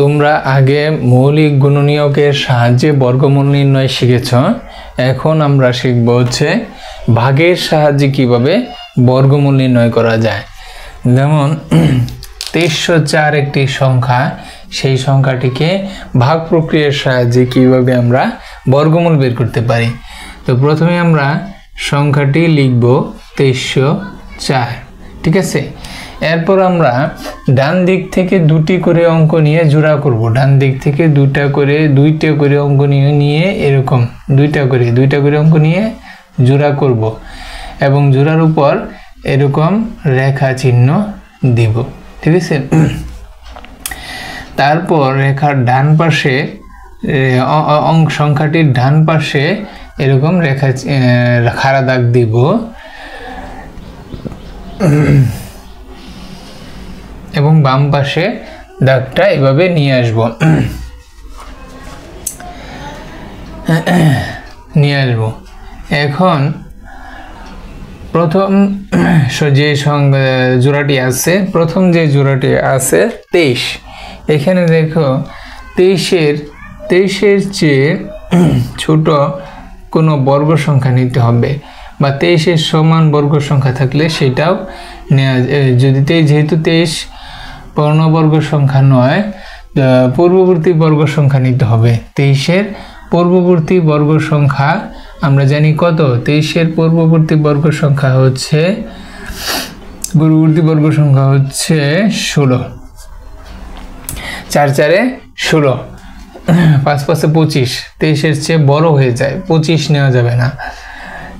তোমরা আগে মৌলিক গুণনীয়কের সাহায্যে বর্গমূল নির্ণয় শিখেছ। এখন আমরা শিখব হচ্ছে ভাগের সাহায্যে কিভাবে বর্গমূল নির্ণয় করা যায়। যেমন 2304 একটি সংখ্যা, সেই সংখ্যাটিকে ভাগ প্রক্রিয়ার সাহায্যে কিভাবে আমরা বর্গমূল বের করতে পারি। তো প্রথমে আমরা সংখ্যাটি লিখব 2304, ঠিক আছে। এরপর আমরা ডান দিক থেকে দুটি করে অঙ্ক নিয়ে জোড়া করব। ডান দিক থেকে দুইটা করে অঙ্ক নিয়ে এরকম দুইটা করে অঙ্ক নিয়ে জোড়া করব এবং জোড়ার উপর এরকম রেখা চিহ্ন দিব, ঠিক আছে। তারপর রেখার ডান পাশে সংখ্যাটির ডান পাশে এরকম রেখা খাড়া দাগ দিব এবং বাম পাশে দাগটা এভাবে নিয়ে আসব। এখন প্রথম যে জোড়াটি আছে, প্রথম যে জোড়াটি আছে 23, এখানে দেখো 23-এর চেয়ে ছোট কোনো বর্গ সংখ্যা নিতে হবে, বা 23-এর সমান বর্গ সংখ্যা থাকলে সেটাও নেওয়া। যদি যেহেতু 23 পূর্ণবর্গ সংখ্যা নয়, পূর্ববর্তী বর্গ সংখ্যা নিতে হবে। 23-এর পূর্ববর্তী বর্গ সংখ্যা আমরা জানি কত? 23-এর পূর্ববর্তী বর্গ সংখ্যা হচ্ছে 16। 4×4=16, 5×5=25। 23-এর চেয়ে বড় হয়ে যায়, 25 নেওয়া যাবে না।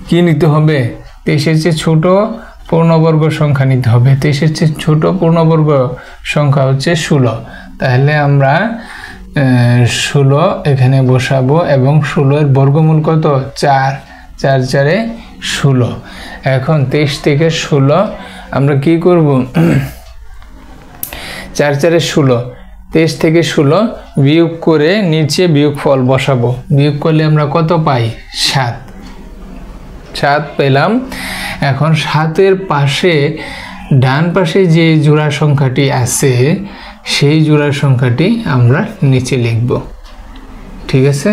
কি নিতে হবে? 23-এর চেয়ে ছোট পূর্ণবর্গ সংখ্যা নিতে হবে। 23-এর চেয়ে ছোট পূর্ণবর্গ সংখ্যা হচ্ছে 16। তাহলে আমরা 16 এখানে বসাবো এবং 16-এর বর্গমূল কত? 4। 4×4=16। এখন 23 থেকে 16 আমরা কি করব? 4×4=16। 23 থেকে 16 বিয়োগ করে নিচে বিয়োগফল বসাবো। বিয়োগ করলে আমরা কত পাই? 7 পেলাম। এখন 7-এর পাশে ডান পাশে যে জোড়া সংখ্যাটি আছে সেই জোড়া সংখ্যাটি আমরা নিচে লিখব, ঠিক আছে।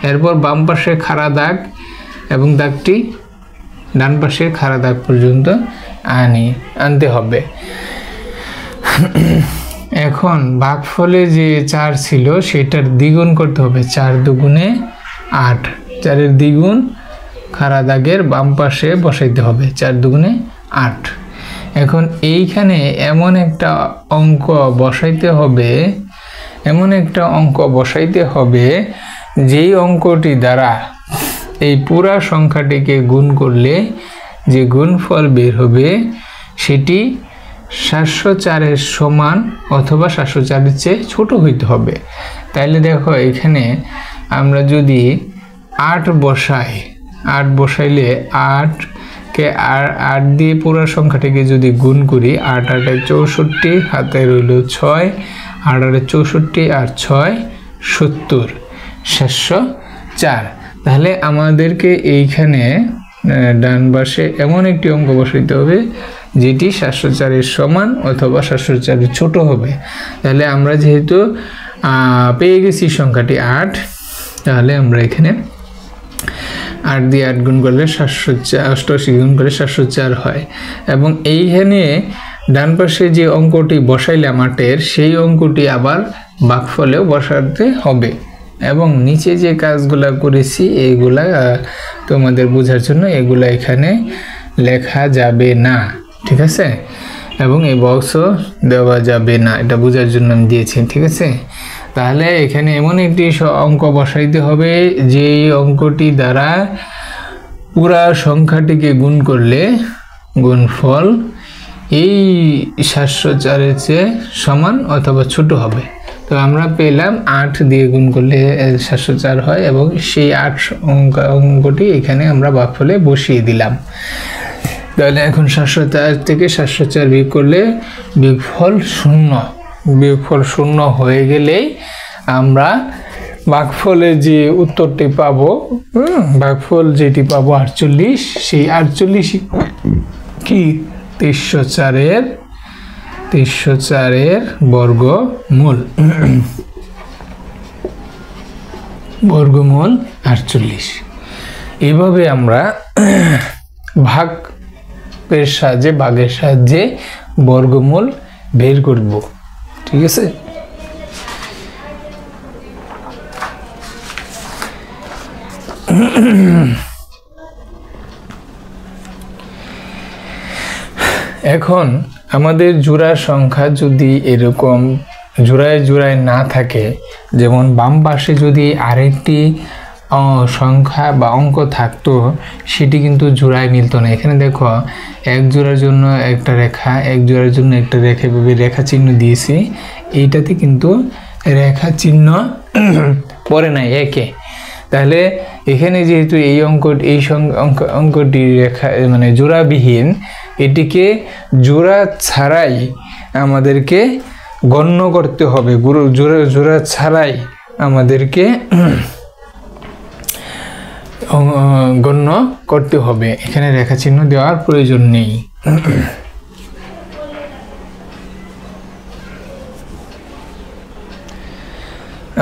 এরপর বাম পাশে খাড়া দাগ এবং দাগটি ডান পাশে খাড়া দাগ পর্যন্ত আনতে হবে। এখন ভাগফলে যে 4 ছিল সেটার দ্বিগুণ করতে হবে। 4×2=8। 4-এর দ্বিগুণ খাড়া দাগের বাম পাশে বসাইতে হবে। 4×2=8। এখন এইখানে এমন একটা অঙ্ক বসাইতে হবে যেই অঙ্কটি দ্বারা এই পুরা সংখ্যাটিকে গুণ করলে যে গুণফল বের হবে সেটি 704-এর সমান অথবা 704-এর চেয়ে ছোট হইতে হবে। তাইলে দেখো এখানে আমরা যদি 8 বসাই, 8 বসাইলে 8কে 8 দিয়ে পুরো সংখ্যাটিকে যদি গুণ করি, 8×8=64, হাতে রইল 6, 8×8=64 আর 6=70, 704। তাহলে আমাদেরকে এইখানে ডান পাশে এমন একটি অঙ্ক বসাইতে হবে যেটি 704-এর সমান অথবা 704-এর ছোট হবে। তাহলে আমরা যেহেতু পেয়ে গেছি সংখ্যাটি 8, তাহলে আমরা এখানে 8 দিয়ে 8 গুণ করলে 788 গুণ করে 704 হয়। এবং এইখানে ডান পাশে যে অঙ্কটি বসাইলাম 8-এর, সেই অঙ্কটি আবার ভাগফলেও বসাতে হবে। এবং নিচে যে কাজগুলা করেছি এইগুলা তোমাদের বোঝার জন্য এগুলা এখানে লেখা যাবে না, ঠিক আছে। এবং এই বক্সও দেওয়া যাবে না, এটা বোঝার জন্য আমি দিয়েছি, ঠিক আছে। তাহলে এখানে এমন একটি অঙ্ক বসাইতে হবে যে অঙ্কটি দ্বারা পুরা সংখ্যাটিকে গুণ করলে গুণফল এই 704-এর চেয়ে সমান অথবা ছোট হবে। তো আমরা পেলাম 8 দিয়ে গুণ করলে 704 হয় এবং সেই 8 অঙ্কটি এখানে আমরা ভাগফলে বসিয়ে দিলাম। তাহলে এখন 704 থেকে 704 বিয়োগ করলে বিয়োগফল 0। বিয়োগফল 0 হয়ে গেলেই আমরা ভাগফলে যে উত্তরটি পাবো, ভাগফল যেটি পাবো 48, সেই 48 কি 2304-এর 304 এর বর্গমূল বর্গমূল 48। এইভাবে আমরা ভাগের সাহায্যে বর্গমূল বের করব। ঠিক আছে, এখন আমাদের জোড়া সংখ্যা যদি এরকম জোড়ায় জোড়ায় না থাকে, যেমন বাম পাশে যদি আরেকটি সংখ্যা বা অঙ্ক থাকতো, সেটি কিন্তু জোড়ায় মিলতো না। এখানে দেখো এক জোড়ার জন্য একটা রেখা, এক জোড়ার জন্য একটা রেখা, এভাবে রেখা চিহ্ন দিয়েছি। এইটাতে কিন্তু রেখা চিহ্ন পড়ে নাই একে। তাহলে এখানে যেহেতু এই অঙ্কটি রেখা মানে জোড়াবিহীন, এটিকে জোড়া ছাড়াই আমাদেরকে গণ্য করতে হবে। জোড়া ছাড়াই আমাদেরকে গণ্য করতে হবে, এখানে রেখা চিহ্ন দেওয়ার প্রয়োজন নেই।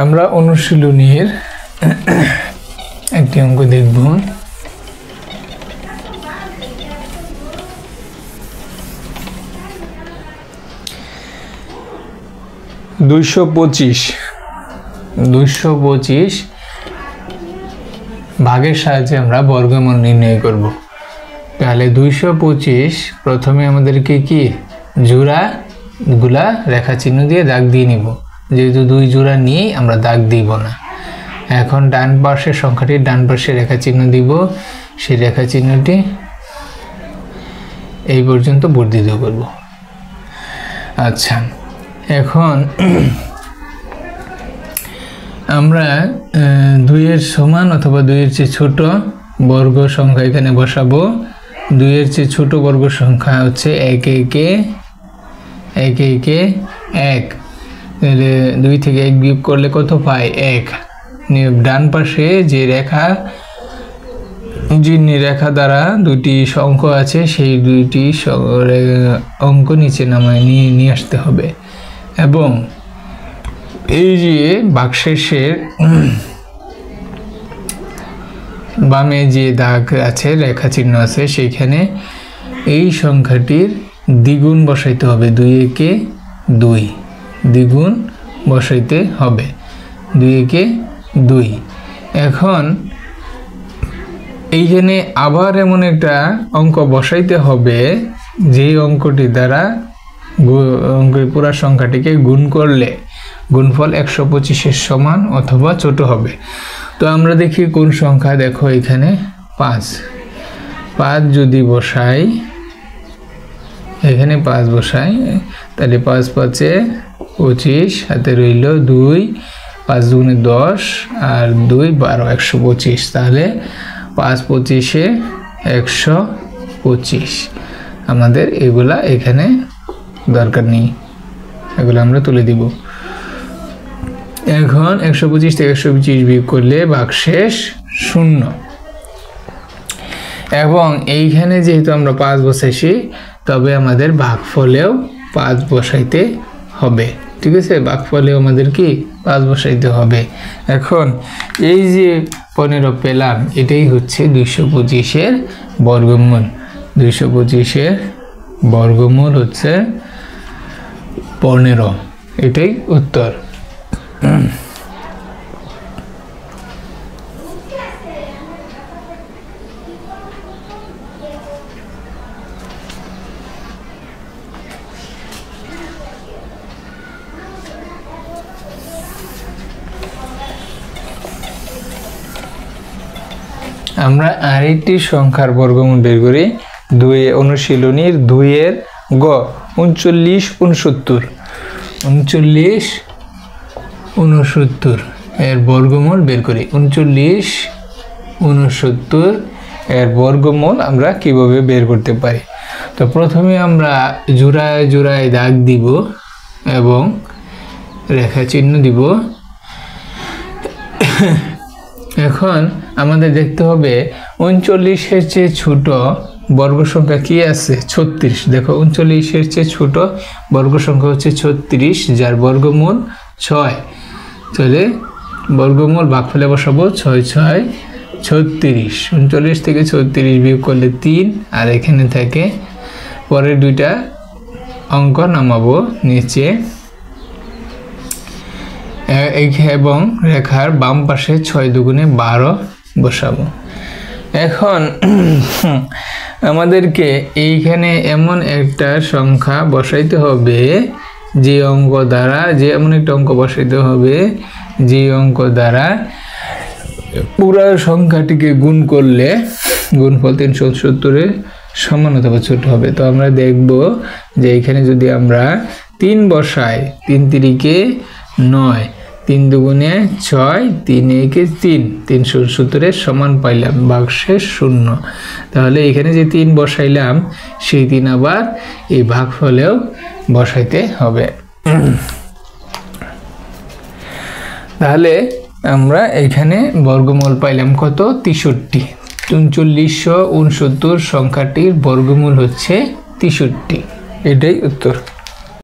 আমরা অনুশীলনীর একটি অঙ্ক দেখব। দুইশো পঁচিশ ভাগের সাহায্যে আমরা বর্গমূল নির্ণয় করব। তাহলে 225 প্রথমে আমাদেরকে কি জোড়াগুলা রেখা চিহ্ন দিয়ে দাগ দিয়ে নিব, যেহেতু দুই জোড়া নিয়েই আমরা দাগ দিব না। এখন ডান পাশের সংখ্যাটির ডান পাশে রেখা চিহ্ন দিব, সেই রেখা চিহ্নটি এই পর্যন্ত বর্ধিত করব। আচ্ছা, এখন আমরা 2 এর সমান অথবা 2 এর চেয়ে ছোট বর্গ সংখ্যা এখানে বসাবো। 2 এর চেয়ে ছোট বর্গ সংখ্যা হচ্ছে 1 তাহলে 2 থেকে 1 বিয়োগ করলে কত পাই? 1। ডান পাশে যে রেখা দ্বারা দুটি অঙ্ক আছে, সেই দুইটি অঙ্ক নিচে নামায় নিয়ে আসতে হবে। এবং এই যে বাক্সের বামে যে দাগ আছে, রেখা চিহ্ন আছে, সেইখানে এই সংখ্যাটির দ্বিগুণ বসাইতে হবে। 2 একে 2 দ্বিগুণ বসাইতে হবে, 2 একে 2। এখন এইখানে আবার এমন একটা অঙ্ক বসাইতে হবে, যে অঙ্কটি দ্বারা পুরা সংখ্যাটিকে গুণ করলে গুণফল 125-এর সমান অথবা ছোট হবে। তো আমরা দেখি কোন সংখ্যা। দেখো এখানে 5 যদি বসাই, এখানে 5 বসাই, তাহলে 5 5 25, হাতে রইল 2, 5 দুগুণে 10 আর 2 12, 125। তাহলে 5 25 125। আমাদের এগুলা এখানে দরকার নেই, এগুলো আমরা তুলে দিব। এখন 125 থেকে 125 বিয়োগ করলে ভাগশেষ 0। এবং এইখানে যেহেতু আমরা 5 বসাইছি, তবে আমাদের ভাগফলেও 5 বসাইতে হবে। ঠিক আছে, ভাগফলেও আমাদের কি 5 বসাইতে হবে। এখন এই যে 15 পেলাম, এটাই হচ্ছে 225-এর বর্গমূল। 225-এর বর্গমূল হচ্ছে 15, এটাই উত্তর। আমরা আরেকটি সংখ্যার বর্গমূল বের করি। অনুশীলনীর 2 এর গ 39 69 এর বর্গমূল বের করি। 39 69 এর বর্গমূল আমরা কিভাবে বের করতে পারি? তো প্রথমে আমরা জোড়ায় জোড়ায় দাগ দিব এবং রেখা চিহ্ন দিব। এখন আমাদের দেখতে হবে 39-এর চেয়ে ছোট বর্গ সংখ্যা কি আছে 36। দেখো 39-এর চেয়ে ছোট বর্গ সংখ্যা হচ্ছে 36, যার বর্গমূল 6। তাহলে বর্গমূল ভাগফলে বসাবো 6 6 36। 39 থেকে 36 বিয়োগ করলে 3, আর এখানে থাকে পরের দুইটা অঙ্ক নামাবো নিচে এবং রেখার বাম পাশে 6 দুগুণে 12 বসাবো। এখন আমাদেরকে এইখানে এমন একটা সংখ্যা বসাইতে হবে যে অঙ্ক দ্বারা এমন একটা অঙ্ক বসাইতে হবে যে অঙ্ক দ্বারা পুরো সংখ্যাটিকে গুণ করলে গুণফল 370-এর সমান অথবা ছোট হবে। তো আমরা দেখব যে এখানে যদি আমরা 3 বসাই, 3 3-কে 9, 3 দুগুণে 6, 3 1-এ 3, 370-এর সমান পাইলাম, ভাগশেষ 0। তাহলে এখানে যে 3 বসাইলাম সেই 3 আবার এই ভাগফলেও বসাইতে হবে। তাহলে আমরা এখানে বর্গমূল পাইলাম কত 63। 3969 সংখ্যাটির বর্গমূল হচ্ছে 63। এটাই উত্তর।